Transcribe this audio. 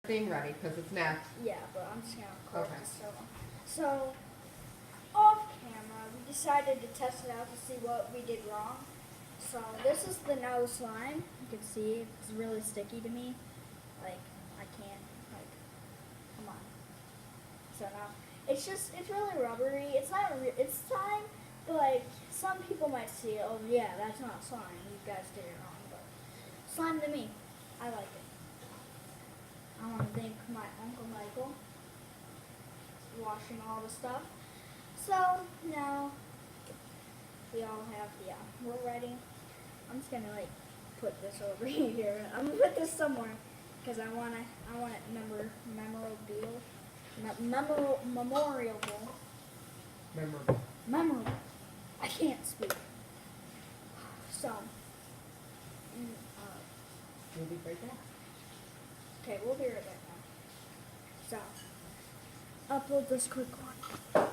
Being ready, because it's next. Yeah, but I'm just gonna record Okay. this so off camera, we decided to test it out to see what we did wrong. So this is the nose slime. You can see it's really sticky to me. Like I can't come on. So now it's really rubbery. It's not it's slime, but like some people might see, oh yeah, that's not slime. You guys did it wrong, but slime to me, I like it. I want to thank my Uncle Michael for washing all the stuff. So now we all have, we're ready. I'm just gonna like put this over here. I'm gonna put this somewhere because I want it memorable. Memorable. I can't speak. So, We'll be right back. okay, we'll be right back now. So, upload this quick one.